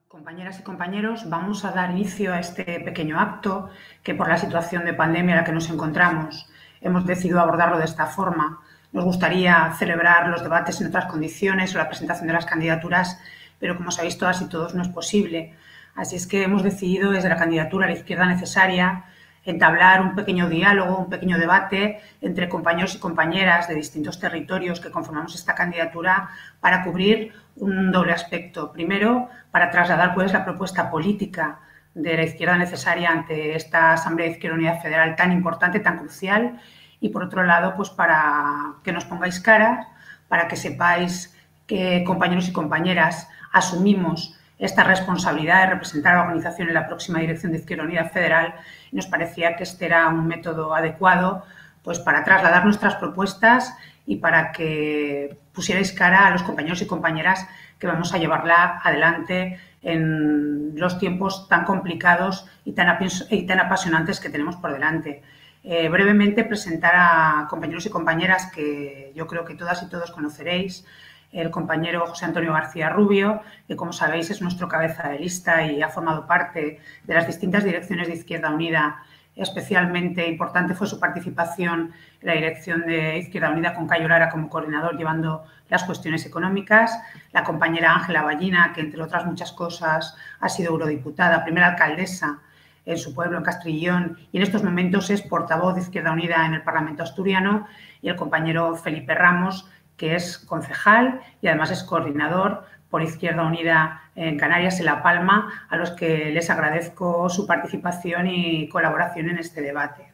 Compañeras y compañeros, vamos a dar inicio a este pequeño acto que por la situación de pandemia en la que nos encontramos hemos decidido abordarlo de esta forma. Nos gustaría celebrar los debates en otras condiciones o la presentación de las candidaturas, pero como sabéis todas y todos no es posible. Así es que hemos decidido desde la candidatura a la izquierda necesaria entablar un pequeño diálogo, un pequeño debate entre compañeros y compañeras de distintos territorios que conformamos esta candidatura para cubrir un doble aspecto. Primero, para trasladar la propuesta política de la izquierda necesaria ante esta Asamblea de Izquierda Unida Federal tan importante, tan crucial, y por otro lado, pues para que nos pongáis caras, para que sepáis que compañeros y compañeras asumimos esta responsabilidad de representar a la organización en la próxima dirección de Izquierda Unida Federal, y nos parecía que este era un método adecuado pues para trasladar nuestras propuestas y para que pusierais cara a los compañeros y compañeras que vamos a llevarla adelante en los tiempos tan complicados y tan apasionantes que tenemos por delante. Brevemente presentar a compañeros y compañeras que yo creo que todas y todos conoceréis. El compañero José Antonio García Rubio, que como sabéis es nuestro cabeza de lista y ha formado parte de las distintas direcciones de Izquierda Unida. Especialmente importante fue su participación en la dirección de Izquierda Unida con Cayo Lara como coordinador llevando las cuestiones económicas. La compañera Ángela Ballina, que entre otras muchas cosas ha sido eurodiputada, primera alcaldesa en su pueblo, en Castrillón, y en estos momentos es portavoz de Izquierda Unida en el Parlamento asturiano. Y el compañero Felipe Ramos, que es concejal y además es coordinador por Izquierda Unida en Canarias, en La Palma, a los que les agradezco su participación y colaboración en este debate.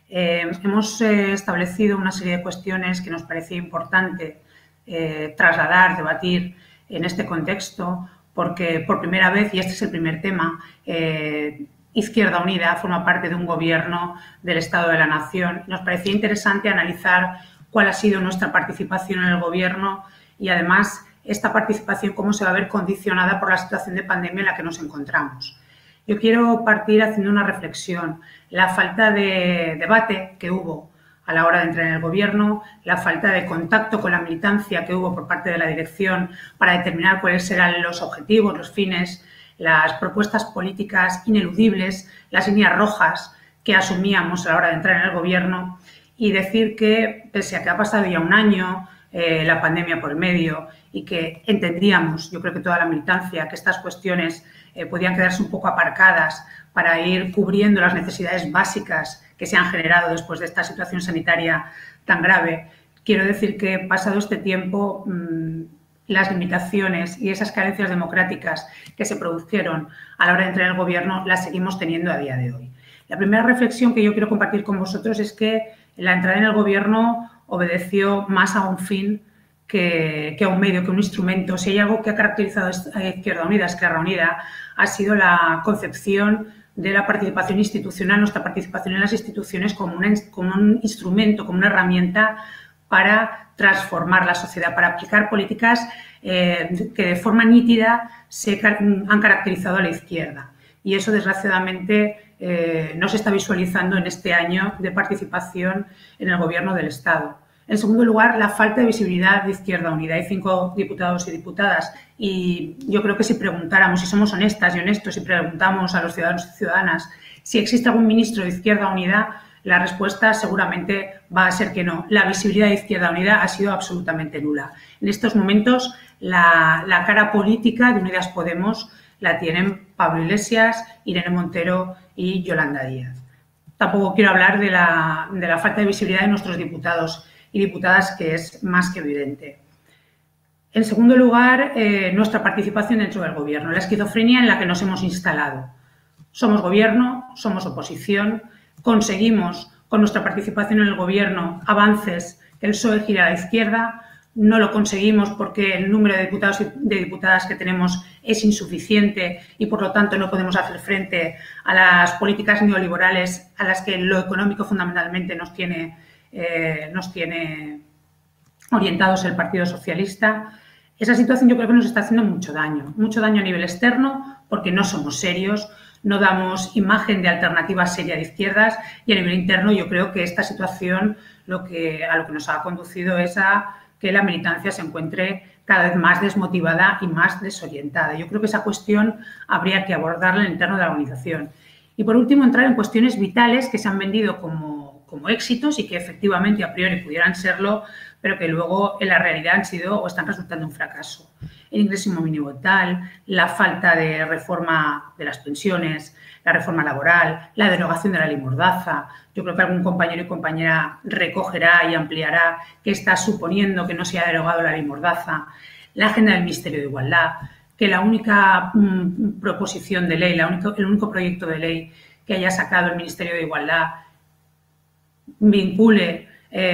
Hemos establecido una serie de cuestiones que nos parecía importante trasladar, debatir en este contexto, porque por primera vez, y este es el primer tema, Izquierda Unida forma parte de un gobierno del Estado de la Nación. Nos parecía interesante analizar cuál ha sido nuestra participación en el gobierno y además esta participación cómo se va a ver condicionada por la situación de pandemia en la que nos encontramos. Yo quiero partir haciendo una reflexión. La falta de debate que hubo a la hora de entrar en el gobierno, la falta de contacto con la militancia que hubo por parte de la dirección para determinar cuáles serán los objetivos, los fines, las propuestas políticas ineludibles, las líneas rojas que asumíamos a la hora de entrar en el gobierno. Y decir que, pese a que ha pasado ya un año, la pandemia por el medio, y que entendíamos, yo creo que toda la militancia, que estas cuestiones podían quedarse un poco aparcadas para ir cubriendo las necesidades básicas que se han generado después de esta situación sanitaria tan grave. Quiero decir que, pasado este tiempo, las limitaciones y esas carencias democráticas que se produjeron a la hora de entrar en el gobierno las seguimos teniendo a día de hoy. La primera reflexión que yo quiero compartir con vosotros es que la entrada en el gobierno obedeció más a un fin que a un medio, que a un instrumento. Si hay algo que ha caracterizado a Izquierda Unida, ha sido la concepción de la participación institucional, nuestra participación en las instituciones como un instrumento, como una herramienta para transformar la sociedad, para aplicar políticas que de forma nítida han caracterizado a la izquierda. Y eso, desgraciadamente, no se está visualizando en este año de participación en el Gobierno del Estado. En segundo lugar, la falta de visibilidad de Izquierda Unida. Hay 5 diputados y diputadas y yo creo que si preguntáramos, si somos honestas y honestos, si preguntamos a los ciudadanos y ciudadanas si existe algún ministro de Izquierda Unida, la respuesta seguramente va a ser que no. La visibilidad de Izquierda Unida ha sido absolutamente nula. En estos momentos, la cara política de Unidas Podemos la tienen Pablo Iglesias, Irene Montero y Yolanda Díaz. Tampoco quiero hablar de la falta de visibilidad de nuestros diputados y diputadas, que es más que evidente. En segundo lugar, nuestra participación dentro del gobierno, la esquizofrenia en la que nos hemos instalado. Somos gobierno, somos oposición, conseguimos con nuestra participación en el gobierno avances que el PSOE gira a la izquierda. No lo conseguimos porque el número de diputados y de diputadas que tenemos es insuficiente y, por lo tanto, no podemos hacer frente a las políticas neoliberales a las que lo económico fundamentalmente nos tiene orientados el Partido Socialista. Esa situación yo creo que nos está haciendo mucho daño a nivel externo porque no somos serios, no damos imagen de alternativa seria de izquierdas, y a nivel interno yo creo que esta situación a lo que nos ha conducido es a que la militancia se encuentre cada vez más desmotivada y más desorientada. Yo creo que esa cuestión habría que abordarla en el interno de la organización. Y por último, entrar en cuestiones vitales que se han vendido como éxitos y que efectivamente a priori pudieran serlo, pero que luego en la realidad han sido o están resultando un fracaso. El ingreso mínimo vital, la falta de reforma de las pensiones, la reforma laboral, la derogación de la ley Mordaza. Yo creo que algún compañero y compañera recogerá y ampliará qué está suponiendo que no se haya derogado la ley Mordaza, la agenda del Ministerio de Igualdad, que la única proposición de ley, el único proyecto de ley que haya sacado el Ministerio de Igualdad vincule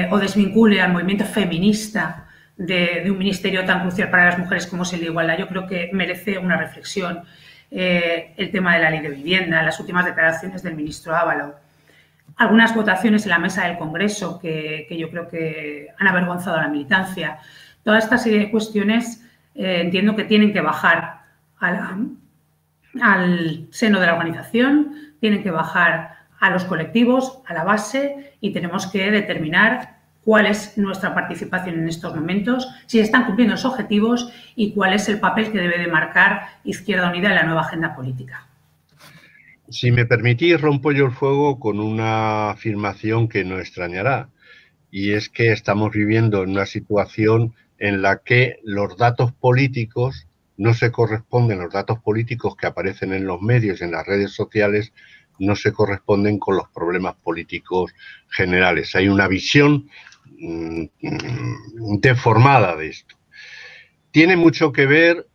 o desvincule al movimiento feminista de un ministerio tan crucial para las mujeres como es el de Igualdad. Yo creo que merece una reflexión el tema de la ley de vivienda, las últimas declaraciones del ministro Ábalos, algunas votaciones en la mesa del Congreso que yo creo que han avergonzado a la militancia. Toda esta serie de cuestiones entiendo que tienen que bajar al seno de la organización, tienen que bajar a los colectivos, a la base, y tenemos que determinar cuál es nuestra participación en estos momentos, si están cumpliendo los objetivos y cuál es el papel que debe de marcar Izquierda Unida en la nueva agenda política. Si me permitís, rompo yo el fuego con una afirmación que no extrañará, y es que estamos viviendo en una situación en la que los datos políticos no se corresponden, los datos políticos que aparecen en los medios, en las redes sociales, no se corresponden con los problemas políticos generales. Hay una visión deformada de esto. Tiene mucho que ver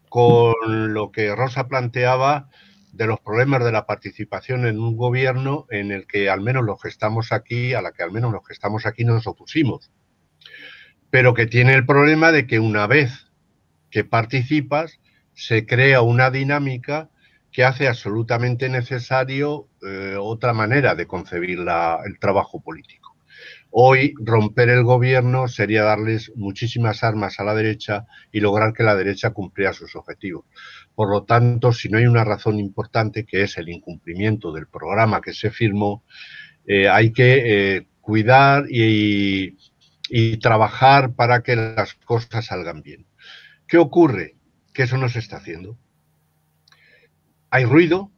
con lo que Rosa planteaba de los problemas de la participación en un gobierno en el que al menos los que estamos aquí, a la que al menos los que estamos aquí nos opusimos, pero que tiene el problema de que una vez que participas se crea una dinámica que hace absolutamente necesario otra manera de concebir el trabajo político. Hoy romper el gobierno sería darles muchísimas armas a la derecha y lograr que la derecha cumpliera sus objetivos. Por lo tanto, si no hay una razón importante, que es el incumplimiento del programa que se firmó, hay que cuidar y trabajar para que las cosas salgan bien. ¿Qué ocurre? Que eso no se está haciendo. Hay ruido,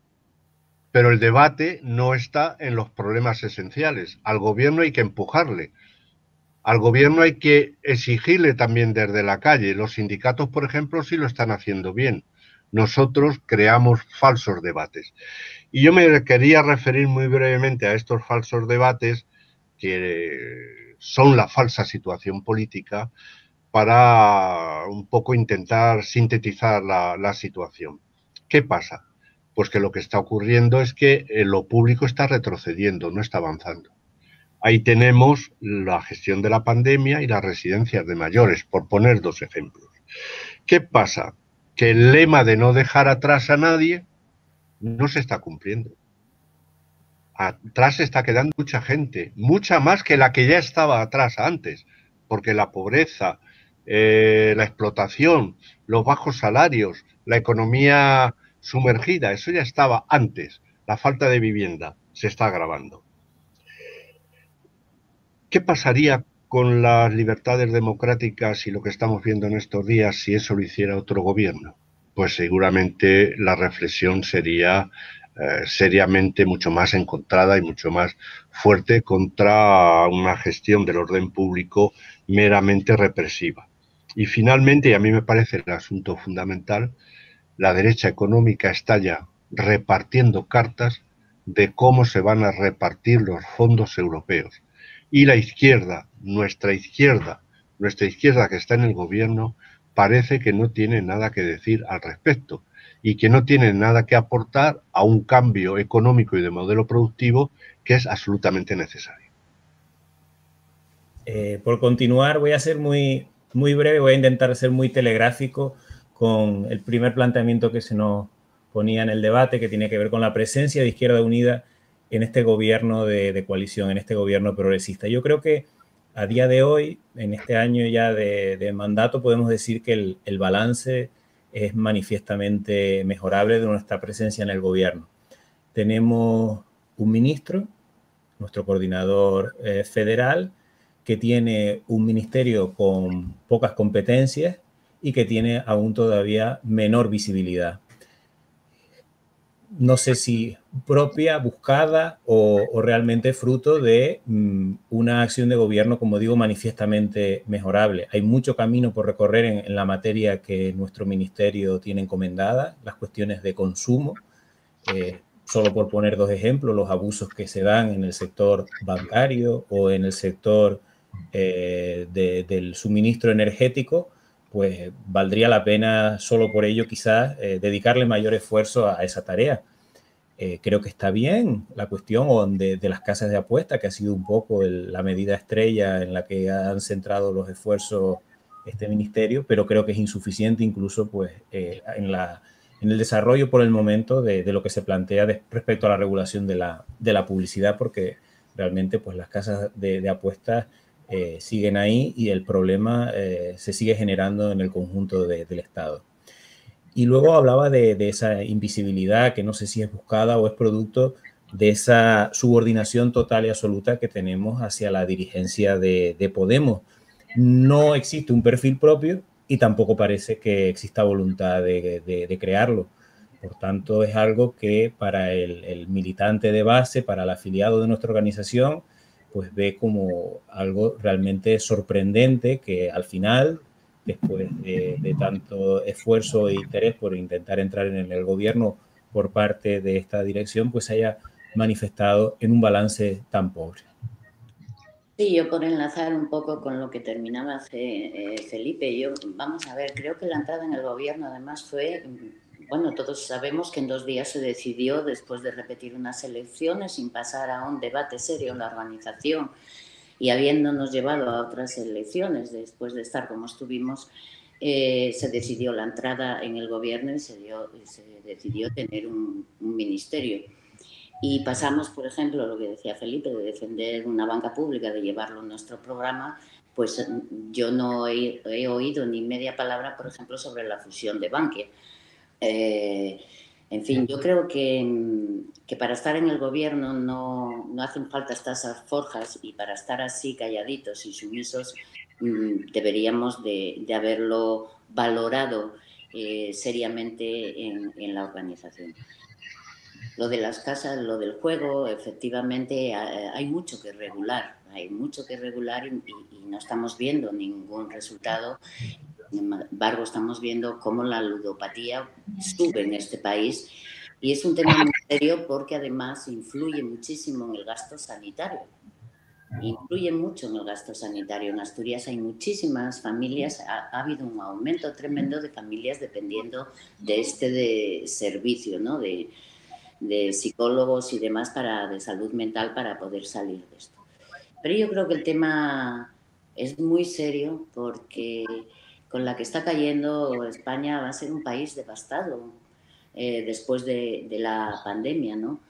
pero el debate no está en los problemas esenciales. Al gobierno hay que empujarle. Al gobierno hay que exigirle también desde la calle. Los sindicatos, por ejemplo, sí lo están haciendo bien. Nosotros creamos falsos debates. Y yo me quería referir muy brevemente a estos falsos debates que son la falsa situación política para un poco intentar sintetizar la situación. ¿Qué pasa? Pues que lo que está ocurriendo es que lo público está retrocediendo, no está avanzando. Ahí tenemos la gestión de la pandemia y las residencias de mayores, por poner dos ejemplos. ¿Qué pasa? Que el lema de no dejar atrás a nadie no se está cumpliendo. Atrás se está quedando mucha gente, mucha más que la que ya estaba atrás antes, porque la pobreza, la explotación, los bajos salarios, la economía sumergida, eso ya estaba antes. La falta de vivienda se está agravando. ¿Qué pasaría con las libertades democráticas y lo que estamos viendo en estos días si eso lo hiciera otro gobierno? Pues seguramente la reflexión sería seriamente mucho más encontrada y mucho más fuerte contra una gestión del orden público meramente represiva. Y finalmente, y a mí me parece el asunto fundamental, la derecha económica está ya repartiendo cartas de cómo se van a repartir los fondos europeos. Y la izquierda, nuestra izquierda que está en el gobierno, parece que no tiene nada que decir al respecto y que no tiene nada que aportar a un cambio económico y de modelo productivo que es absolutamente necesario. Por continuar, voy a ser muy breve, voy a intentar ser muy telegráfico con el primer planteamiento que se nos ponía en el debate, que tiene que ver con la presencia de Izquierda Unida en este gobierno de coalición, en este gobierno progresista. Yo creo que a día de hoy, en este año ya de mandato, podemos decir que el balance es manifiestamente mejorable de nuestra presencia en el gobierno. Tenemos un ministro, nuestro coordinador federal, que tiene un ministerio con pocas competencias y que tiene aún todavía menor visibilidad. No sé si propia, buscada o realmente fruto de una acción de gobierno, como digo, manifiestamente mejorable. Hay mucho camino por recorrer en la materia que nuestro ministerio tiene encomendada, las cuestiones de consumo. Solo por poner dos ejemplos, los abusos que se dan en el sector bancario o en el sector del suministro energético, pues valdría la pena solo por ello quizás dedicarle mayor esfuerzo a esa tarea. Creo que está bien la cuestión de las casas de apuesta, que ha sido un poco la medida estrella en la que han centrado los esfuerzos este ministerio, pero creo que es insuficiente incluso pues, en el desarrollo por el momento de lo que se plantea respecto a la regulación de la publicidad, porque realmente pues, las casas de apuestas siguen ahí y el problema se sigue generando en el conjunto del Estado. Y luego hablaba de esa invisibilidad que no sé si es buscada o es producto de esa subordinación total y absoluta que tenemos hacia la dirigencia de Podemos. No existe un perfil propio y tampoco parece que exista voluntad de crearlo. Por tanto, es algo que para el militante de base, para el afiliado de nuestra organización, pues ve como algo realmente sorprendente que al final, después de tanto esfuerzo e interés por intentar entrar en el gobierno por parte de esta dirección, pues se haya manifestado en un balance tan pobre. Sí, yo por enlazar un poco con lo que terminaba Felipe, vamos a ver, creo que la entrada en el gobierno además fue, bueno, todos sabemos que en 2 días se decidió, después de repetir unas elecciones, sin pasar a un debate serio en la organización y habiéndonos llevado a otras elecciones, después de estar como estuvimos, se decidió la entrada en el gobierno y se decidió tener un ministerio. Y pasamos, por ejemplo, lo que decía Felipe, de defender una banca pública, de llevarlo en nuestro programa, pues yo no he oído ni media palabra, por ejemplo, sobre la fusión de Bankia. En fin, yo creo que para estar en el gobierno no hacen falta estas alforjas y para estar así calladitos y sumisos deberíamos de haberlo valorado seriamente en la organización. Lo de las casas, lo del juego, efectivamente hay mucho que regular, y no estamos viendo ningún resultado. Sin embargo, estamos viendo cómo la ludopatía sube en este país y es un tema muy serio porque además influye muchísimo en el gasto sanitario. Influye mucho en el gasto sanitario. En Asturias hay muchísimas familias, ha habido un aumento tremendo de familias dependiendo de este servicio, ¿no? de psicólogos y demás de salud mental para poder salir de esto. Pero yo creo que el tema es muy serio porque con la que está cayendo España va a ser un país devastado después de la pandemia, ¿no?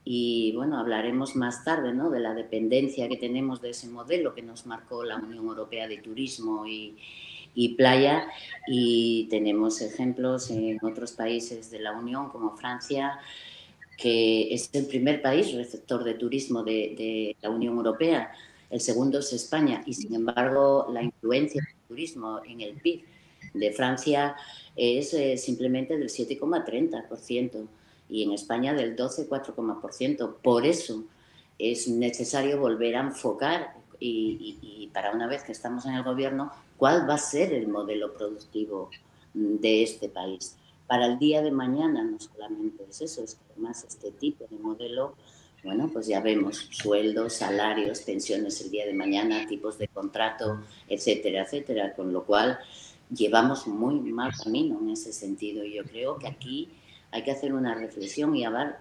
Y bueno, hablaremos más tarde, ¿no?, de la dependencia que tenemos de ese modelo que nos marcó la Unión Europea de Turismo y Playa, y tenemos ejemplos en otros países de la Unión como Francia, que es el primer país receptor de turismo de la Unión Europea. El segundo es España y, sin embargo, la influencia del turismo en el PIB de Francia es simplemente del 7,30% y en España del 12,4%. Por eso es necesario volver a enfocar y para una vez que estamos en el gobierno, cuál va a ser el modelo productivo de este país. Para el día de mañana no solamente es eso, es que además este tipo de modelo, bueno, pues ya vemos sueldos, salarios, pensiones el día de mañana, tipos de contrato, etcétera, etcétera, con lo cual llevamos muy mal camino en ese sentido. Y yo creo que aquí hay que hacer una reflexión y hablar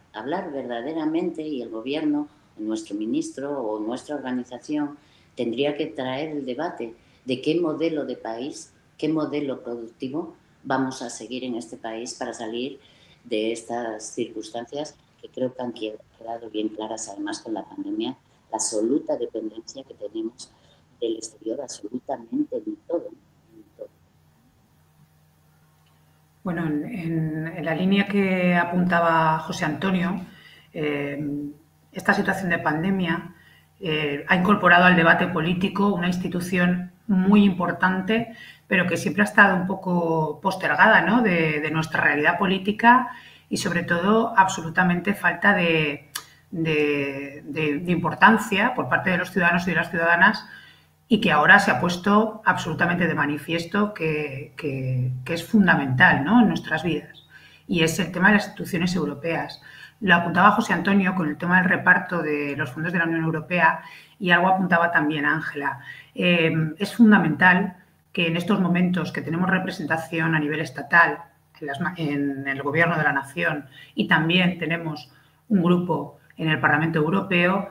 verdaderamente, y el gobierno, nuestro ministro o nuestra organización tendría que traer el debate de qué modelo de país, qué modelo productivo vamos a seguir en este país para salir de estas circunstancias que creo que han quedado bien claras, además con la pandemia, la absoluta dependencia que tenemos del exterior, absolutamente en todo. Bueno, en la línea que apuntaba José Antonio, esta situación de pandemia ha incorporado al debate político una institución muy importante pero que siempre ha estado un poco postergada, ¿no?, de nuestra realidad política y, sobre todo, absolutamente falta de importancia por parte de los ciudadanos y de las ciudadanas, y que ahora se ha puesto absolutamente de manifiesto que es fundamental, ¿no?, en nuestras vidas. Y es el tema de las instituciones europeas. Lo apuntaba José Antonio con el tema del reparto de los fondos de la Unión Europea, y algo apuntaba también Ángela. Es fundamental que en estos momentos que tenemos representación a nivel estatal en el Gobierno de la Nación, y también tenemos un grupo en el Parlamento Europeo,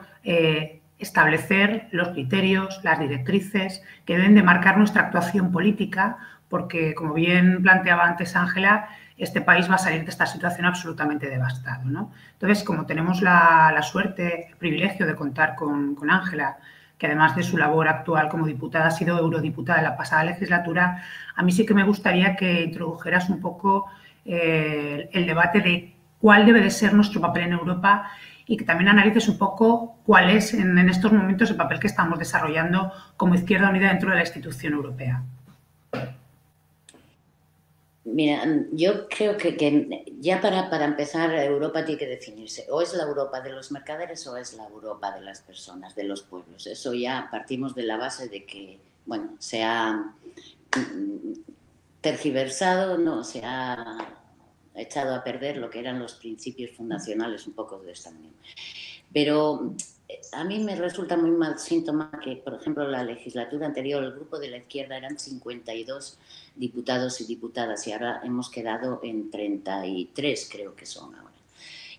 establecer los criterios, las directrices que deben de marcar nuestra actuación política, porque, como bien planteaba antes Ángela, este país va a salir de esta situación absolutamente devastado, ¿no? Entonces, como tenemos la suerte, el privilegio de contar con Ángela, que además de su labor actual como diputada ha sido eurodiputada en la pasada legislatura, a mí sí que me gustaría que introdujeras un poco el debate de cuál debe de ser nuestro papel en Europa, y que también analices un poco cuál es en estos momentos el papel que estamos desarrollando como Izquierda Unida dentro de la institución europea. Mira, yo creo que ya para empezar, Europa tiene que definirse. O es la Europa de los mercaderes o es la Europa de las personas, de los pueblos. Eso ya partimos de la base de que, bueno, se ha tergiversado, no, se ha echado a perder lo que eran los principios fundacionales un poco de esta unión. Pero a mí me resulta muy mal síntoma que, por ejemplo, la legislatura anterior, el grupo de la izquierda eran 52 diputados y diputadas, y ahora hemos quedado en 33, creo que son ahora.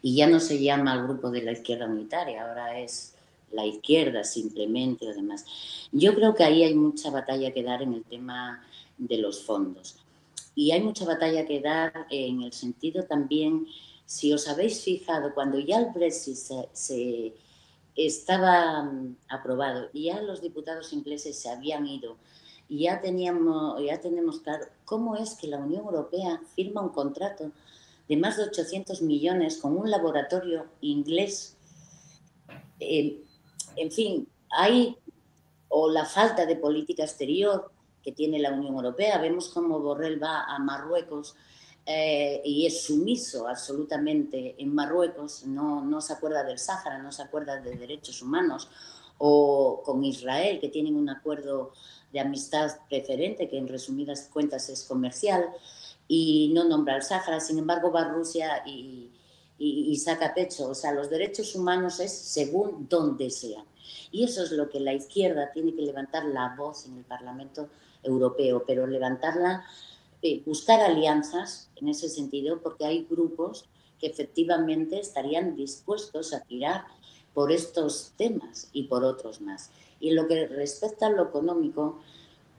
Y ya no se llama el grupo de la izquierda unitaria, ahora es la izquierda simplemente o demás. Yo creo que ahí hay mucha batalla que dar en el tema de los fondos. Y hay mucha batalla que dar en el sentido también, si os habéis fijado, cuando ya el Brexit se estaba aprobado y ya los diputados ingleses se habían ido y ya tenemos claro cómo es que la Unión Europea firma un contrato de más de 800 millones con un laboratorio inglés. En fin, hay o la falta de política exterior que tiene la Unión Europea. Vemos cómo Borrell va a Marruecos y es sumiso absolutamente en Marruecos, no se acuerda del Sáhara, no se acuerda de derechos humanos, o con Israel, que tienen un acuerdo de amistad preferente, que en resumidas cuentas es comercial, y no nombra el Sáhara. Sin embargo, va a Rusia y saca pecho. O sea, los derechos humanos es según donde sea. Y eso es lo que la izquierda tiene que levantar la voz en el Parlamento Europeo, pero levantarla, buscar alianzas en ese sentido, porque hay grupos que efectivamente estarían dispuestos a tirar por estos temas y por otros más. Y en lo que respecta a lo económico,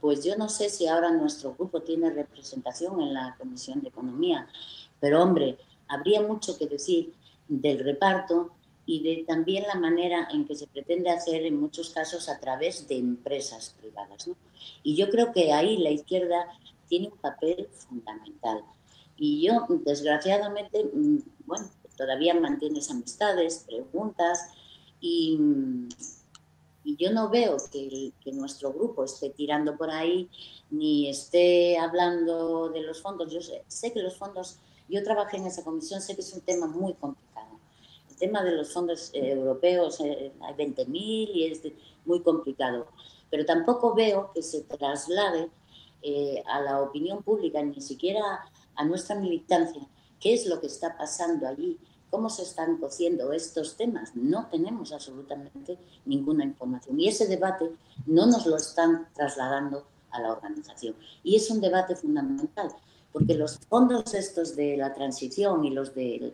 pues yo no sé si ahora nuestro grupo tiene representación en la Comisión de Economía, pero hombre, habría mucho que decir del reparto y de también la manera en que se pretende hacer en muchos casos a través de empresas privadas, ¿no? Y yo creo que ahí la izquierda tiene un papel fundamental. Y yo, desgraciadamente, bueno, todavía mantienes amistades, preguntas, y yo no veo que nuestro grupo esté tirando por ahí ni esté hablando de los fondos. Yo sé que los fondos, yo trabajé en esa comisión, sé que es un tema muy complicado. El tema de los fondos europeos, hay 20.000 y es muy complicado. Pero tampoco veo que se traslade a la opinión pública, ni siquiera a nuestra militancia, qué es lo que está pasando allí, cómo se están cociendo estos temas. No tenemos absolutamente ninguna información. Y ese debate no nos lo están trasladando a la organización. Y es un debate fundamental, porque los fondos estos de la transición y los del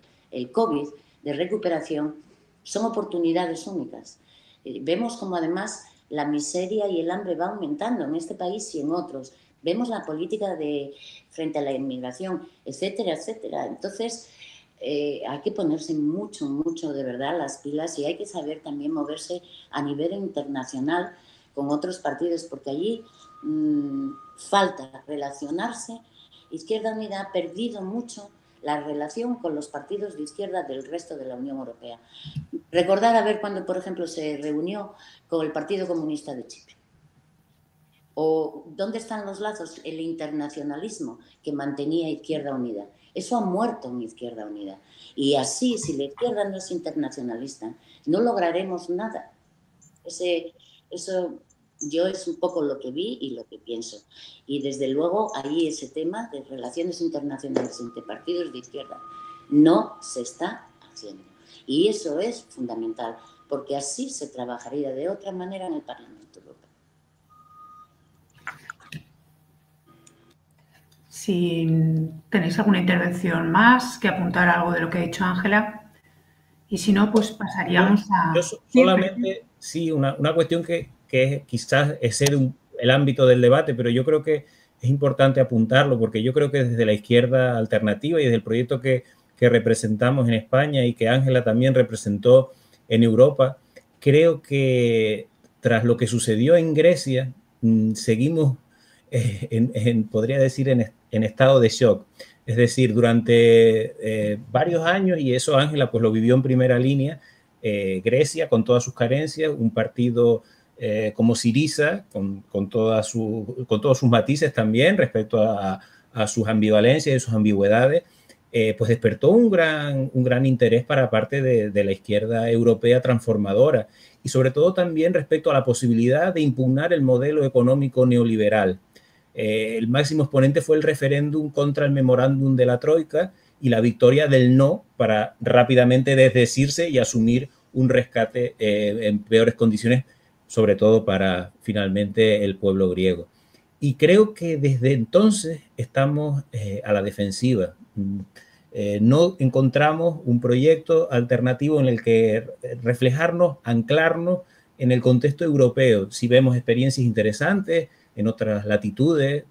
COVID, de recuperación, son oportunidades únicas. Vemos como además la miseria y el hambre va aumentando en este país y en otros. Vemos la política frente a la inmigración, etcétera, etcétera. Entonces, hay que ponerse mucho de verdad las pilas, y hay que saber también moverse a nivel internacional con otros partidos, porque allí falta relacionarse. Izquierda Unida ha perdido mucho la relación con los partidos de izquierda del resto de la Unión Europea. Recordar a ver cuando, por ejemplo, se reunió con el Partido Comunista de Chipre. ¿O dónde están los lazos? El internacionalismo que mantenía Izquierda Unida. Eso ha muerto en Izquierda Unida. Y así, si la izquierda no es internacionalista, no lograremos nada. Eso yo es un poco lo que vi y lo que pienso. Y desde luego ahí ese tema de relaciones internacionales entre partidos de izquierda no se está haciendo. Y eso es fundamental, porque así se trabajaría de otra manera en el Parlamento Europeo. Si tenéis alguna intervención más, que apuntar algo de lo que ha dicho Ángela, y si no, pues pasaríamos a... Yo solamente, sí, una cuestión que quizás excede el ámbito del debate, pero yo creo que es importante apuntarlo, porque yo creo que desde la izquierda alternativa y desde el proyecto que representamos en España y que Ángela también representó en Europa, creo que tras lo que sucedió en Grecia, seguimos, podría decir, en estado de shock. Es decir, durante varios años, y eso Ángela pues lo vivió en primera línea, Grecia con todas sus carencias, un partido como Syriza, con todos sus matices también respecto a sus ambivalencias y sus ambigüedades, pues despertó un gran interés para parte de la izquierda europea transformadora, y sobre todo también respecto a la posibilidad de impugnar el modelo económico neoliberal. El máximo exponente fue el referéndum contra el memorándum de la Troika y la victoria del no para rápidamente desdecirse y asumir un rescate en peores condiciones, sobre todo para finalmente el pueblo griego. Y creo que desde entonces estamos a la defensiva. No encontramos un proyecto alternativo en el que reflejarnos, anclarnos en el contexto europeo. Si vemos experiencias interesantes en otras latitudes,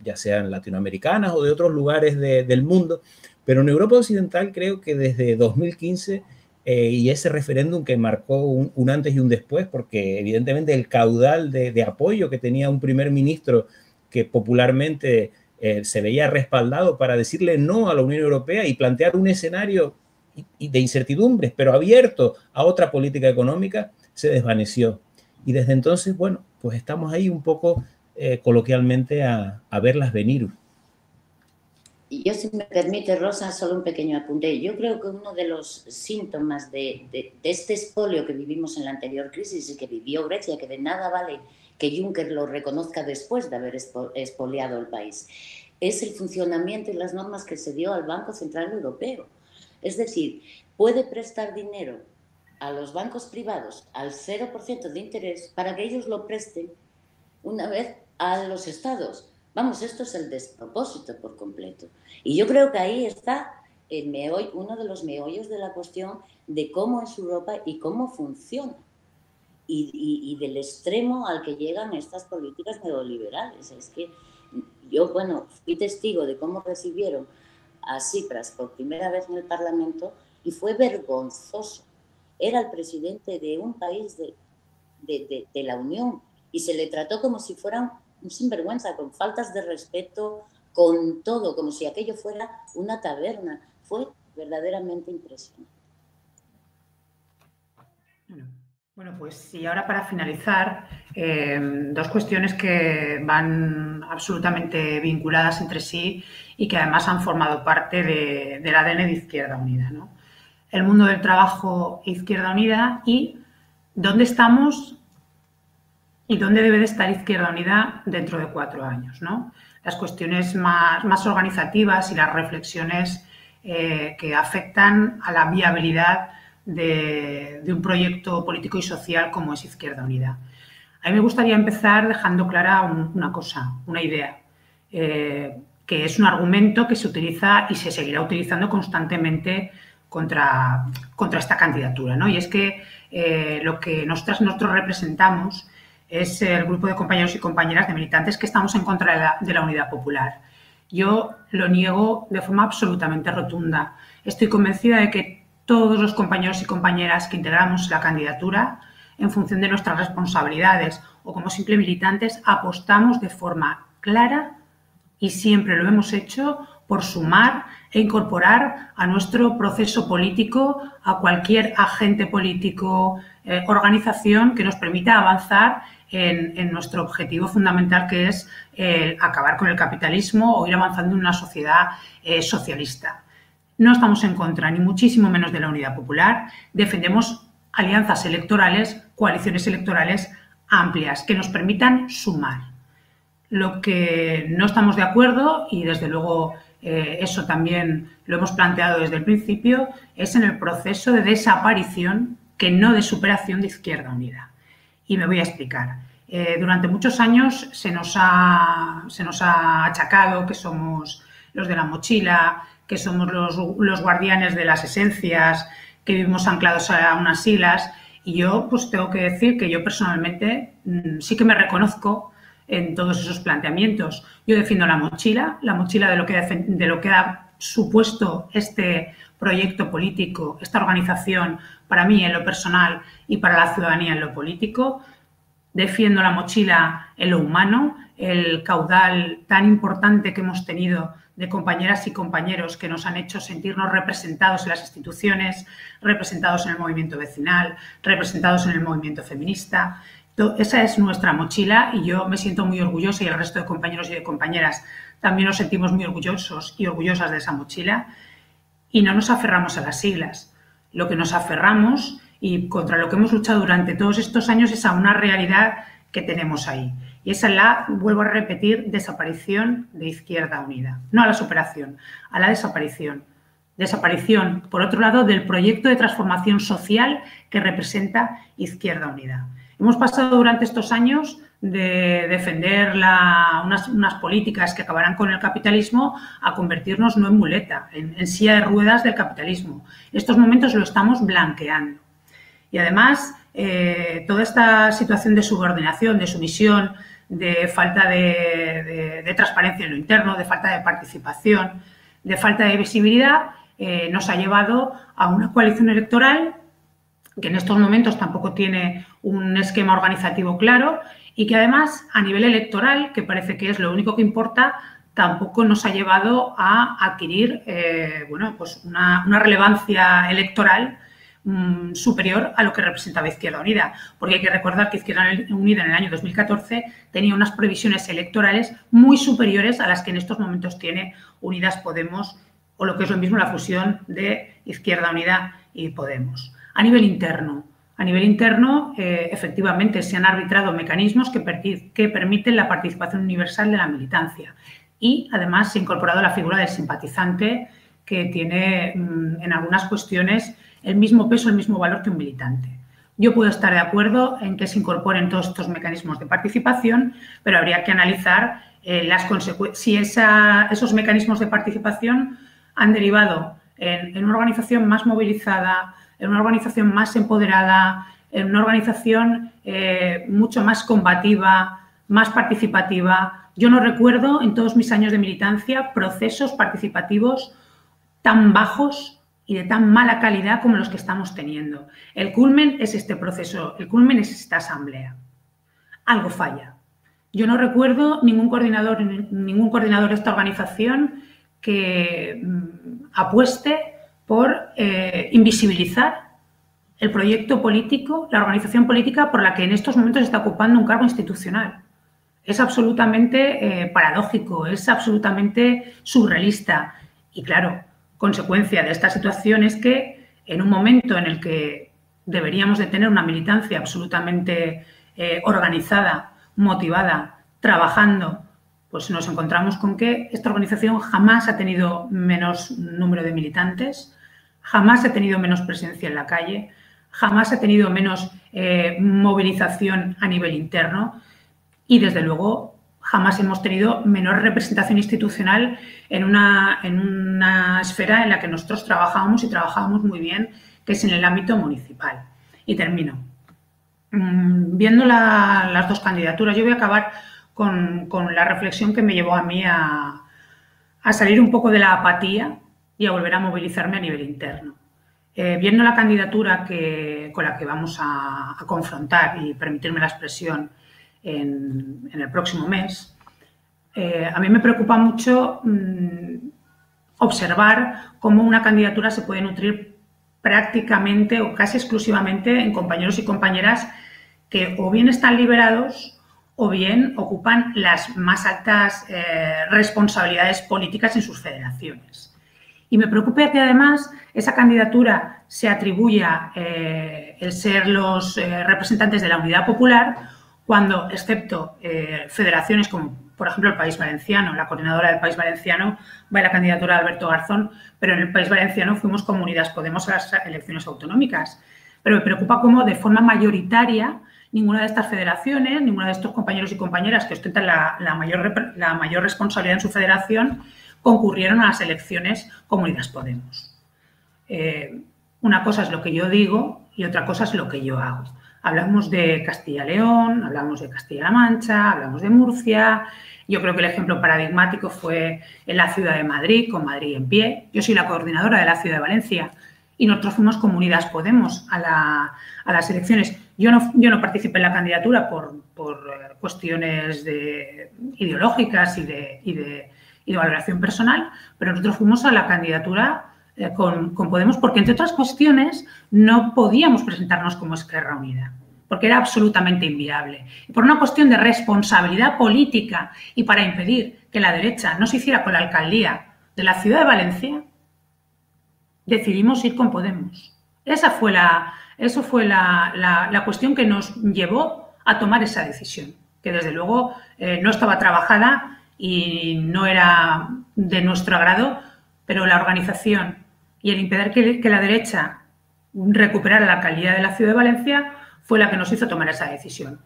ya sean latinoamericanas o de otros lugares del mundo, pero en Europa Occidental creo que desde 2015 y ese referéndum que marcó un antes y un después, porque evidentemente el caudal de apoyo que tenía un primer ministro que popularmente se veía respaldado para decirle no a la Unión Europea y plantear un escenario de incertidumbres, pero abierto a otra política económica, se desvaneció. Y desde entonces, bueno, pues estamos ahí un poco coloquialmente a verlas venir. Y yo, si me permite, Rosa, solo un pequeño apunte. Yo creo que uno de los síntomas de este expolio que vivimos en la anterior crisis y que vivió Grecia, que de nada vale que Juncker lo reconozca después de haber expoliado el país, es el funcionamiento y las normas que se dio al Banco Central Europeo. Es decir, puede prestar dinero a los bancos privados al 0% de interés para que ellos lo presten una vez a los estados. Vamos, esto es el despropósito por completo. Y yo creo que ahí está uno de los meollos de la cuestión de cómo es Europa y cómo funciona. Y del extremo al que llegan estas políticas neoliberales. Es que yo, bueno, fui testigo de cómo recibieron a Tsipras por primera vez en el Parlamento y fue vergonzoso. Era el presidente de un país de la Unión y se le trató como si fuera un sinvergüenza, con faltas de respeto, con todo, como si aquello fuera una taberna. Fue verdaderamente impresionante. Bueno, pues y ahora para finalizar, dos cuestiones que van absolutamente vinculadas entre sí y que además han formado parte del ADN de Izquierda Unida, ¿no? El mundo del trabajo e Izquierda Unida y dónde estamos y dónde debe de estar Izquierda Unida dentro de 4 años, ¿no? Las cuestiones más organizativas y las reflexiones que afectan a la viabilidad de un proyecto político y social como es Izquierda Unida. A mí me gustaría empezar dejando clara una cosa, una idea, que es un argumento que se utiliza y se seguirá utilizando constantemente contra esta candidatura, ¿no? Y es que lo que nosotros representamos es el grupo de compañeros y compañeras de militantes que estamos en contra de la unidad popular. Yo lo niego de forma absolutamente rotunda. Estoy convencida de que todos los compañeros y compañeras que integramos la candidatura, en función de nuestras responsabilidades o como simples militantes, apostamos de forma clara y siempre lo hemos hecho por sumar e incorporar a nuestro proceso político a cualquier agente político, organización que nos permita avanzar en nuestro objetivo fundamental, que es acabar con el capitalismo o ir avanzando en una sociedad socialista. No estamos en contra, ni muchísimo menos, de la unidad popular. Defendemos alianzas electorales, coaliciones electorales amplias que nos permitan sumar. Lo que no estamos de acuerdo, y desde luego eso también lo hemos planteado desde el principio, es en el proceso de desaparición, que no de superación, de Izquierda Unida. Y me voy a explicar. Durante muchos años se nos ha achacado que somos los de la mochila, que somos los guardianes de las esencias, que vivimos anclados a unas siglas, y yo pues tengo que decir que yo personalmente sí que me reconozco en todos esos planteamientos. Yo defiendo la mochila de lo que ha supuesto este proyecto político, esta organización, para mí en lo personal y para la ciudadanía en lo político. Defiendo la mochila en lo humano, el caudal tan importante que hemos tenido de compañeras y compañeros que nos han hecho sentirnos representados en las instituciones, representados en el movimiento vecinal, representados en el movimiento feminista. Esa es nuestra mochila y yo me siento muy orgullosa, y el resto de compañeros y de compañeras también nos sentimos muy orgullosos y orgullosas de esa mochila. Y no nos aferramos a las siglas. Lo que nos aferramos y contra lo que hemos luchado durante todos estos años es a una realidad que tenemos ahí. Y esa es la, vuelvo a repetir, desaparición de Izquierda Unida. No a la superación, a la desaparición. Desaparición, por otro lado, del proyecto de transformación social que representa Izquierda Unida. Hemos pasado durante estos años de defender unas políticas que acabarán con el capitalismo a convertirnos no en muleta, en silla de ruedas del capitalismo. En estos momentos lo estamos blanqueando. Y además, toda esta situación de subordinación, de sumisión, de falta de transparencia en lo interno, de falta de participación, de falta de visibilidad, nos ha llevado a una coalición electoral que en estos momentos tampoco tiene un esquema organizativo claro y que además a nivel electoral, que parece que es lo único que importa, tampoco nos ha llevado a adquirir pues una relevancia electoral superior a lo que representaba Izquierda Unida, porque hay que recordar que Izquierda Unida en el año 2014 tenía unas previsiones electorales muy superiores a las que en estos momentos tiene Unidas Podemos, o lo que es lo mismo, la fusión de Izquierda Unida y Podemos. A nivel interno, efectivamente se han arbitrado mecanismos que permiten la participación universal de la militancia, y además se ha incorporado la figura del simpatizante, que tiene en algunas cuestiones el mismo peso, el mismo valor que un militante. Yo puedo estar de acuerdo en que se incorporen todos estos mecanismos de participación, pero habría que analizar las consecuencias, si esos mecanismos de participación han derivado en una organización más movilizada, en una organización más empoderada, en una organización mucho más combativa, más participativa. Yo no recuerdo en todos mis años de militancia procesos participativos tan bajos y de tan mala calidad como los que estamos teniendo. El culmen es este proceso, el culmen es esta asamblea. Algo falla. Yo no recuerdo ningún coordinador de esta organización que apueste por invisibilizar el proyecto político, la organización política por la que en estos momentos está ocupando un cargo institucional. Es absolutamente paradójico, es absolutamente surrealista. Y claro, consecuencia de esta situación es que en un momento en el que deberíamos de tener una militancia absolutamente organizada, motivada, trabajando, pues nos encontramos con que esta organización jamás ha tenido menos número de militantes, jamás ha tenido menos presencia en la calle, jamás ha tenido menos movilización a nivel interno y, desde luego, jamás hemos tenido menor representación institucional en una esfera en la que nosotros trabajábamos y trabajábamos muy bien, que es en el ámbito municipal. Y termino. Viendo las dos candidaturas, yo voy a acabar con la reflexión que me llevó a mí a salir un poco de la apatía y a volver a movilizarme a nivel interno. Viendo la candidatura con la que vamos a confrontar, y permitirme la expresión, en el próximo mes, a mí me preocupa mucho observar cómo una candidatura se puede nutrir prácticamente o casi exclusivamente en compañeros y compañeras que o bien están liberados o bien ocupan las más altas responsabilidades políticas en sus federaciones. Y me preocupa que además esa candidatura se atribuya el ser los representantes de la Unidad Popular cuando, excepto federaciones como, por ejemplo, el País Valenciano, la coordinadora del País Valenciano va en la candidatura de Alberto Garzón, pero en el País Valenciano fuimos como Unidas Podemos a las elecciones autonómicas. Pero me preocupa cómo de forma mayoritaria ninguna de estas federaciones, ninguno de estos compañeros y compañeras que ostentan la mayor responsabilidad en su federación concurrieron a las elecciones como Unidas Podemos. Una cosa es lo que yo digo y otra cosa es lo que yo hago. Hablamos de Castilla-León, hablamos de Castilla-La Mancha, hablamos de Murcia. Yo creo que el ejemplo paradigmático fue en la ciudad de Madrid, con Madrid en pie. Yo soy la coordinadora de la ciudad de Valencia y nosotros fuimos como Unidas Podemos a las elecciones. Yo no participé en la candidatura por cuestiones ideológicas y de valoración personal, pero nosotros fuimos a la candidatura con Podemos porque, entre otras cuestiones, no podíamos presentarnos como Esquerra Unida, porque era absolutamente inviable. Y por una cuestión de responsabilidad política y para impedir que la derecha no se hiciera con la alcaldía de la ciudad de Valencia, decidimos ir con Podemos. Eso fue la cuestión que nos llevó a tomar esa decisión, que desde luego no estaba trabajada y no era de nuestro agrado, pero la organización y el impedir que la derecha recuperara la alcaldía de la ciudad de Valencia fue la que nos hizo tomar esa decisión.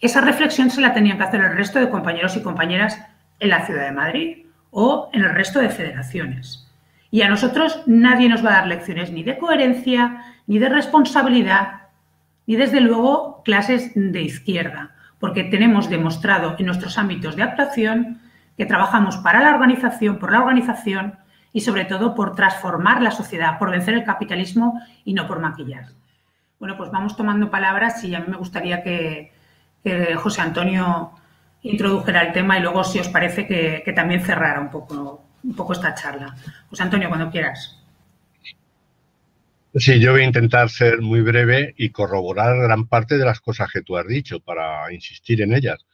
Esa reflexión se la tenían que hacer el resto de compañeros y compañeras en la ciudad de Madrid o en el resto de federaciones. Y a nosotros nadie nos va a dar lecciones ni de coherencia, ni de responsabilidad, ni desde luego clases de izquierda, porque tenemos demostrado en nuestros ámbitos de actuación que trabajamos para la organización, por la organización y sobre todo por transformar la sociedad, por vencer el capitalismo y no por maquillar. Bueno, pues vamos tomando palabras y a mí me gustaría que José Antonio introdujera el tema y luego, si os parece, que también cerrara un poco esta charla. José Antonio, cuando quieras. Sí, yo voy a intentar ser muy breve y corroborar gran parte de las cosas que tú has dicho para insistir en ellas.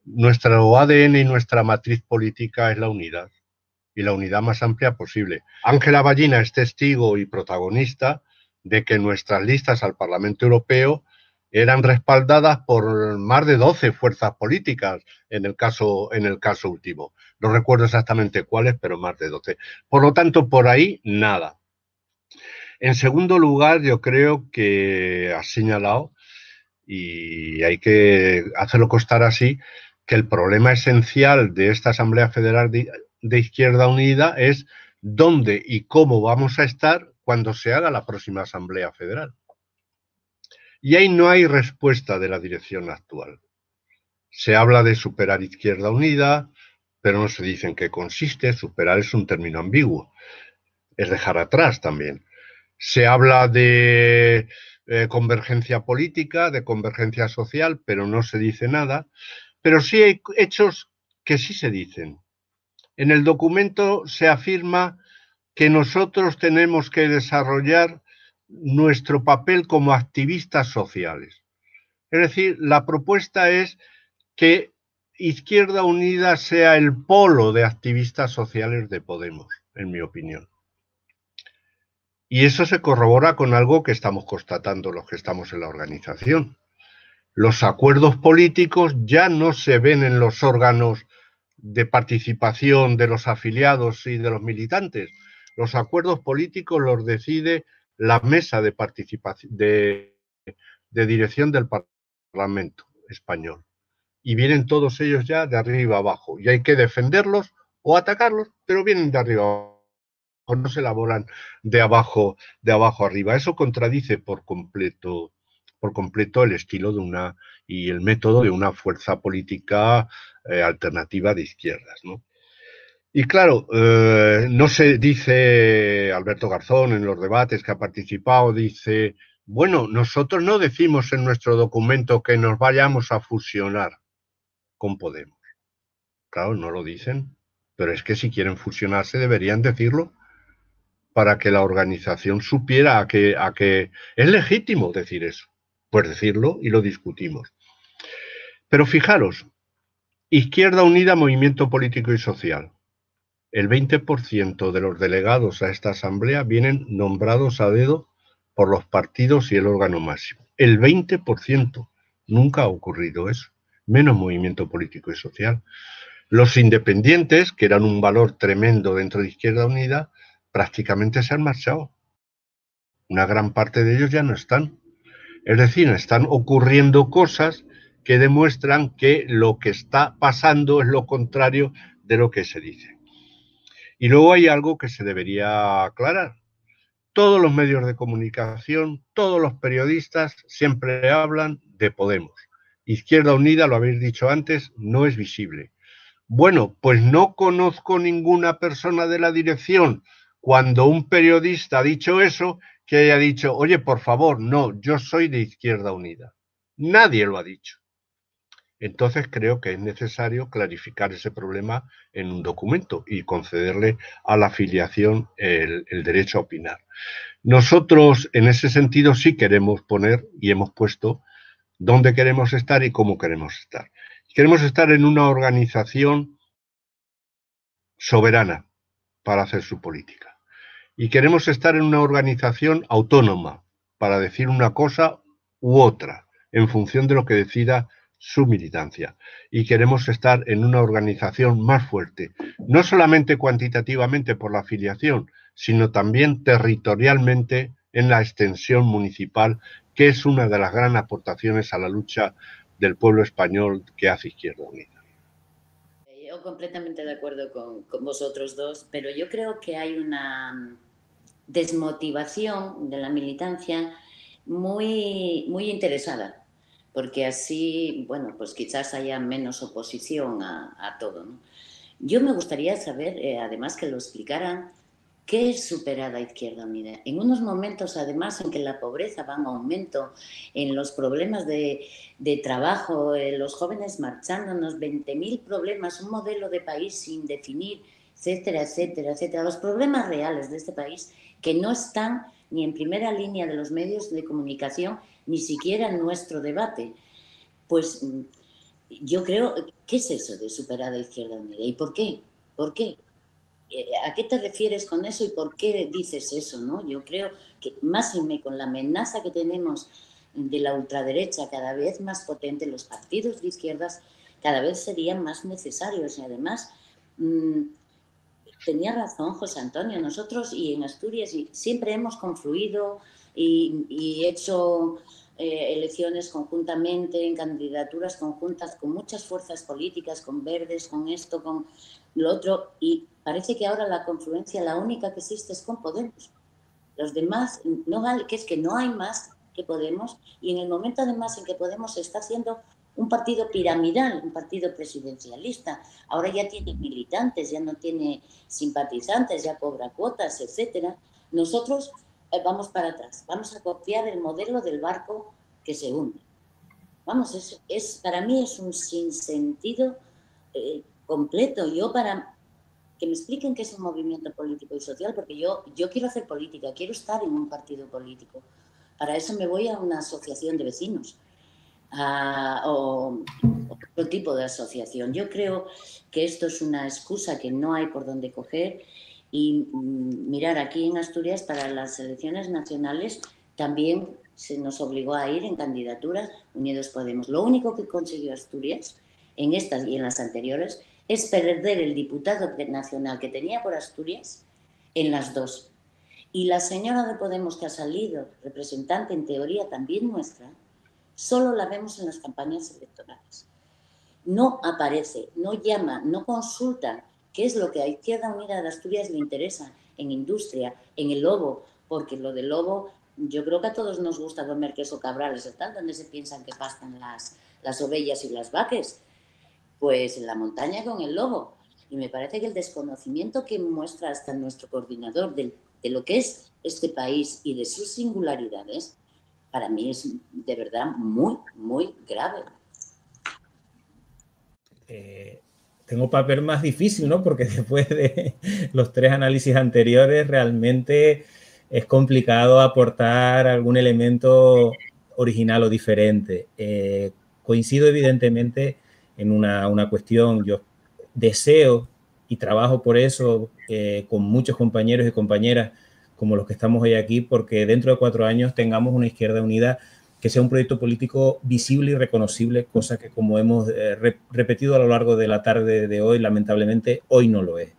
Nuestro ADN y nuestra matriz política es la unidad, y la unidad más amplia posible. Ángela Ballina es testigo y protagonista de que nuestras listas al Parlamento Europeo eran respaldadas por más de 12 fuerzas políticas en el caso último. No recuerdo exactamente cuáles, pero más de 12. Por lo tanto, por ahí, nada. En segundo lugar, yo creo que has señalado, y hay que hacerlo constar así, que el problema esencial de esta Asamblea Federal de Izquierda Unida es dónde y cómo vamos a estar cuando se haga la próxima Asamblea Federal. Y ahí no hay respuesta de la dirección actual. Se habla de superar Izquierda Unida, pero no se dice en qué consiste. Superar es un término ambiguo. Es dejar atrás también. Se habla de convergencia política, de convergencia social, pero no se dice nada. Pero sí hay hechos que sí se dicen. En el documento se afirma que nosotros tenemos que desarrollar nuestro papel como activistas sociales. Es decir, la propuesta es que Izquierda Unida sea el polo de activistas sociales de Podemos, en mi opinión. Y eso se corrobora con algo que estamos constatando los que estamos en la organización. Los acuerdos políticos ya no se ven en los órganos de participación de los afiliados y de los militantes. Los acuerdos políticos los decide la mesa de participación de dirección del Parlamento español. Y vienen todos ellos ya de arriba abajo. Y hay que defenderlos o atacarlos, pero vienen de arriba abajo. No se elaboran de abajo arriba. Eso contradice por completo el estilo de una y el método de una fuerza política alternativa de izquierdas, ¿no? Y claro, no se dice, Alberto Garzón en los debates que ha participado, dice, bueno, nosotros no decimos en nuestro documento que nos vayamos a fusionar con Podemos. Claro, no lo dicen, pero es que si quieren fusionarse deberían decirlo para que la organización supiera a que es legítimo decir eso. pues decirlo y lo discutimos. Pero fijaros, Izquierda Unida, Movimiento Político y Social. El 20% de los delegados a esta asamblea vienen nombrados a dedo por los partidos y el órgano máximo. El 20%. Nunca ha ocurrido eso. Menos Movimiento Político y Social. Los independientes, que eran un valor tremendo dentro de Izquierda Unida, prácticamente se han marchado. Una gran parte de ellos ya no están. Es decir, están ocurriendo cosas que demuestran que lo que está pasando es lo contrario de lo que se dice. Y luego hay algo que se debería aclarar. Todos los medios de comunicación, todos los periodistas siempre hablan de Podemos. Izquierda Unida, lo habéis dicho antes, no es visible. Bueno, pues no conozco ninguna persona de la dirección, cuando un periodista ha dicho eso, que haya dicho, oye, por favor, no, yo soy de Izquierda Unida. Nadie lo ha dicho. Entonces creo que es necesario clarificar ese problema en un documento y concederle a la afiliación el derecho a opinar. Nosotros en ese sentido sí queremos poner y hemos puesto dónde queremos estar y cómo queremos estar. Queremos estar en una organización soberana para hacer su política. Y queremos estar en una organización autónoma para decir una cosa u otra en función de lo que decida su militancia. Y queremos estar en una organización más fuerte, no solamente cuantitativamente por la afiliación, sino también territorialmente en la extensión municipal, que es una de las grandes aportaciones a la lucha del pueblo español que hace Izquierda Unida. Yo completamente de acuerdo con vosotros dos, pero yo creo que hay una desmotivación de la militancia muy, muy interesada, porque así, bueno, pues quizás haya menos oposición a todo, ¿no? Yo me gustaría saber, además, que lo explicaran, ¿qué es superada Izquierda Unida? En unos momentos, además, en que la pobreza va en aumento, en los problemas de trabajo, los jóvenes marchándonos, 20.000 problemas, un modelo de país sin definir, etcétera, etcétera, etcétera. Los problemas reales de este país que no están ni en primera línea de los medios de comunicación, ni siquiera en nuestro debate. Pues yo creo, ¿qué es eso de superada Izquierda Unida? ¿Y por qué? ¿Por qué? ¿A qué te refieres con eso y por qué dices eso, ¿no? Yo creo que más con la amenaza que tenemos de la ultraderecha cada vez más potente, los partidos de izquierdas cada vez serían más necesarios. Y además, tenía razón José Antonio, nosotros y en Asturias siempre hemos confluido y hecho elecciones conjuntamente, en candidaturas conjuntas con muchas fuerzas políticas, con Verdes, con esto, con lo otro, y parece que ahora la confluencia, la única que existe es con Podemos. Los demás, no vale, que es que no hay más que Podemos, y en el momento además en que Podemos está haciendo un partido piramidal, un partido presidencialista, ahora ya tiene militantes, ya no tiene simpatizantes, ya cobra cuotas, etcétera. Nosotros vamos para atrás, vamos a copiar el modelo del barco que se hunde. Vamos, para mí es un sinsentido completo. Yo para que me expliquen qué es un movimiento político y social, porque yo quiero hacer política, quiero estar en un partido político. Para eso me voy a una asociación de vecinos o otro tipo de asociación. Yo creo que esto es una excusa que no hay por dónde coger. Y mirar, aquí en Asturias para las elecciones nacionales también se nos obligó a ir en candidaturas Unidos Podemos. Lo único que consiguió Asturias en estas y en las anteriores es perder el diputado nacional que tenía por Asturias en las dos. Y la señora de Podemos que ha salido, representante en teoría también nuestra, solo la vemos en las campañas electorales. No aparece, no llama, no consulta qué es lo que a Izquierda Unida de Asturias le interesa en industria, en el lobo, porque lo del lobo, yo creo que a todos nos gusta comer queso Cabrales, tal, donde se piensan que pastan las ovejas y las vacas, pues en la montaña con el lobo. Y me parece que el desconocimiento que muestra hasta nuestro coordinador de lo que es este país y de sus singularidades, para mí es de verdad muy, muy grave. Tengo papel más difícil, ¿no? Porque después de los 3 análisis anteriores realmente es complicado aportar algún elemento original o diferente. Coincido evidentemente en una cuestión. Yo deseo y trabajo por eso con muchos compañeros y compañeras como los que estamos hoy aquí, porque dentro de 4 años tengamos una Izquierda Unida que sea un proyecto político visible y reconocible, cosa que, como hemos repetido a lo largo de la tarde de hoy, lamentablemente hoy no lo es.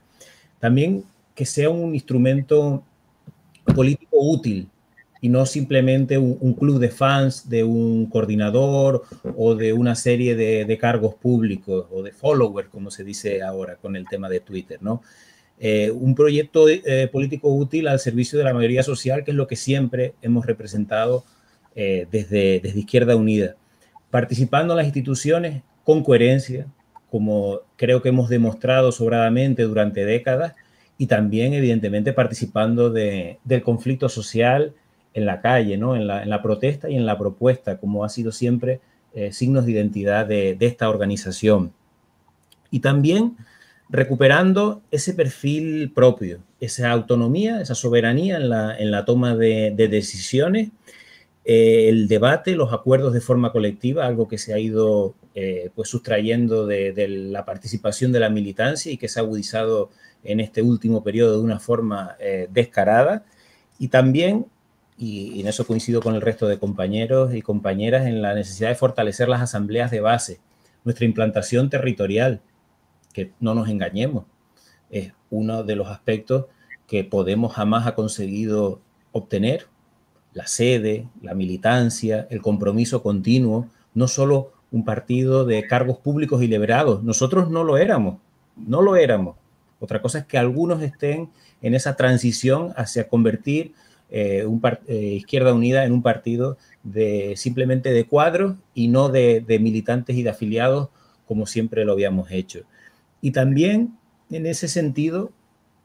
También que sea un instrumento político útil y no simplemente un club de fans de un coordinador o de una serie de cargos públicos o de followers, como se dice ahora con el tema de Twitter, ¿no? Un proyecto político útil al servicio de la mayoría social, que es lo que siempre hemos representado desde Izquierda Unida, participando en las instituciones con coherencia, como creo que hemos demostrado sobradamente durante décadas, y también, evidentemente, participando del conflicto social en la calle, ¿no? en la protesta y en la propuesta, como ha sido siempre signos de identidad de esta organización. Y también recuperando ese perfil propio, esa autonomía, esa soberanía en la toma de decisiones, el debate, los acuerdos de forma colectiva, algo que se ha ido pues sustrayendo de la participación de la militancia y que se ha agudizado en este último periodo de una forma descarada. Y también, y en eso coincido con el resto de compañeros y compañeras, en la necesidad de fortalecer las asambleas de base, nuestra implantación territorial, que no nos engañemos, es uno de los aspectos que Podemos jamás ha conseguido obtener. La sede, la militancia, el compromiso continuo, no solo un partido de cargos públicos y liberados. Nosotros no lo éramos, no lo éramos. Otra cosa es que algunos estén en esa transición hacia convertir Izquierda Unida en un partido simplemente de cuadros y no de militantes y de afiliados como siempre lo habíamos hecho. Y también, en ese sentido,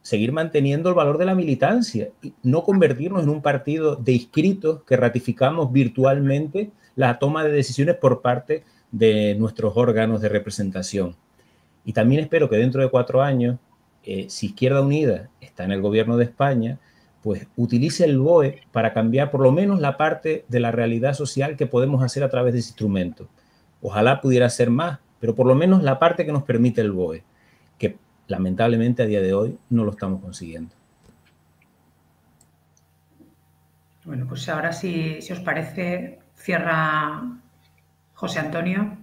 seguir manteniendo el valor de la militancia y no convertirnos en un partido de inscritos que ratificamos virtualmente la toma de decisiones por parte de nuestros órganos de representación. Y también espero que dentro de 4 años, si Izquierda Unida está en el gobierno de España, pues utilice el BOE para cambiar por lo menos la parte de la realidad social que podemos hacer a través de ese instrumento. Ojalá pudiera ser más, pero por lo menos la parte que nos permite el BOE, que lamentablemente a día de hoy no lo estamos consiguiendo. Bueno, pues ahora si os parece, cierra José Antonio.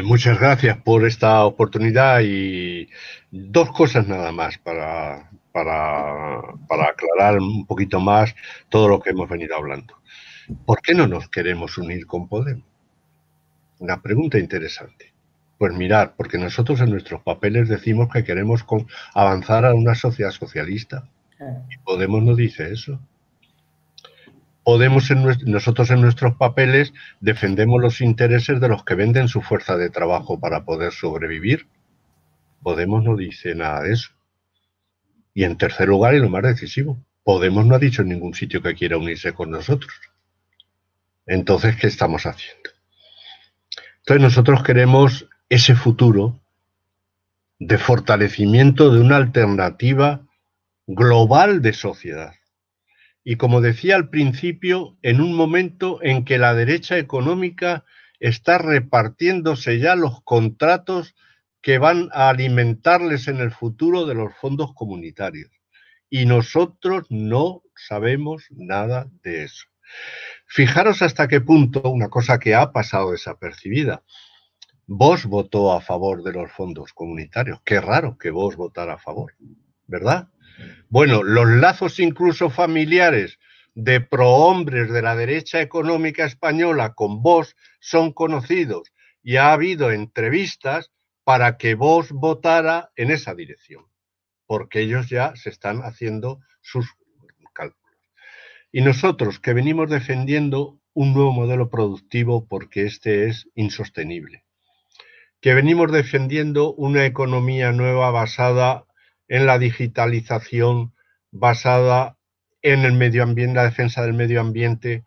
Muchas gracias por esta oportunidad y 2 cosas nada más para aclarar un poquito más todo lo que hemos venido hablando. ¿Por qué no nos queremos unir con Podemos? Una pregunta interesante. Pues mirad, porque nosotros en nuestros papeles decimos que queremos avanzar a una sociedad socialista. Y Podemos no dice eso. Nosotros en nuestros papeles defendemos los intereses de los que venden su fuerza de trabajo para poder sobrevivir. Podemos no dice nada de eso. Y en tercer lugar, y lo más decisivo, Podemos no ha dicho en ningún sitio que quiera unirse con nosotros. Entonces, ¿qué estamos haciendo? Entonces nosotros queremos ese futuro de fortalecimiento de una alternativa global de sociedad. Y como decía al principio, en un momento en que la derecha económica está repartiéndose ya los contratos que van a alimentarles en el futuro de los fondos comunitarios. Y nosotros no sabemos nada de eso. Fijaros hasta qué punto, una cosa que ha pasado desapercibida, Vox votó a favor de los fondos comunitarios. Qué raro que Vox votara a favor, ¿verdad? Bueno, los lazos incluso familiares de prohombres de la derecha económica española con Vox son conocidos y ha habido entrevistas para que Vox votara en esa dirección, porque ellos ya se están haciendo sus cálculos. Y nosotros que venimos defendiendo un nuevo modelo productivo porque este es insostenible, que venimos defendiendo una economía nueva basada en la digitalización, basada en el medio ambiente, la defensa del medio ambiente,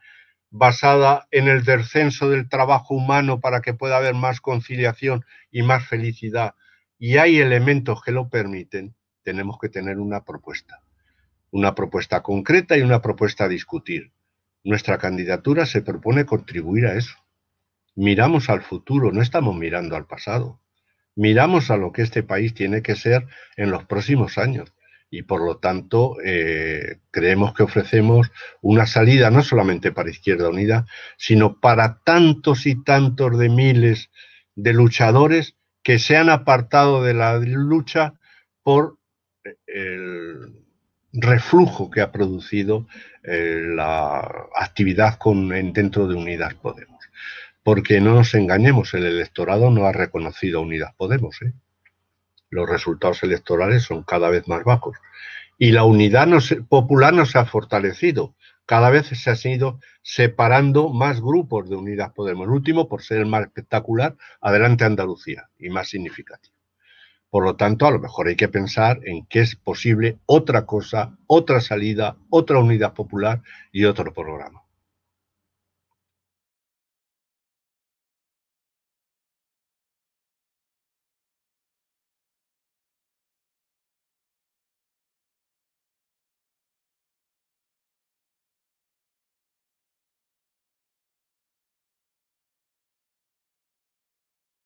basada en el descenso del trabajo humano para que pueda haber más conciliación y más felicidad, y hay elementos que lo permiten, tenemos que tener una propuesta concreta y una propuesta a discutir. Nuestra candidatura se propone contribuir a eso. Miramos al futuro, no estamos mirando al pasado. Miramos a lo que este país tiene que ser en los próximos años y, por lo tanto, creemos que ofrecemos una salida no solamente para Izquierda Unida, sino para tantos y tantos de miles de luchadores que se han apartado de la lucha por el reflujo que ha producido la actividad dentro de Unidas Podemos. Porque no nos engañemos, el electorado no ha reconocido a Unidas Podemos, ¿eh? Los resultados electorales son cada vez más bajos. Y la unidad popular no se ha fortalecido. Cada vez se han ido separando más grupos de Unidas Podemos. El último, por ser el más espectacular, Adelante Andalucía, y más significativo. Por lo tanto, a lo mejor hay que pensar en que es posible otra cosa, otra salida, otra unidad popular y otro programa.